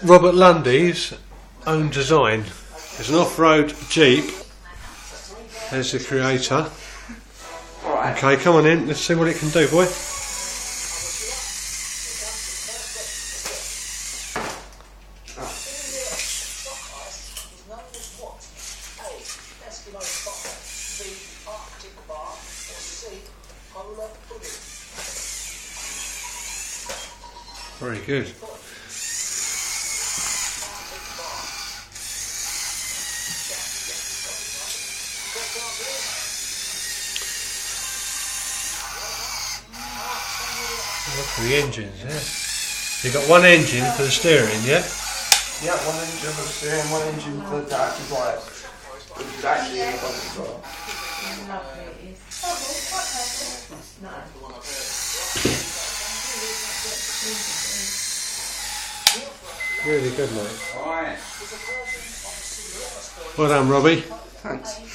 Robert Lundy's own design. It's an off-road Jeep. There's the creator. Okay, come on in. Let's see what it can do, boy. Very good. Look for the engines, yeah. You've got one engine for the steering, yeah? Yeah, one engine for the steering, one engine for the active drive. Which is actually in the bottom as well. Really good, mate. Alright. Well done, Robbie. Thanks.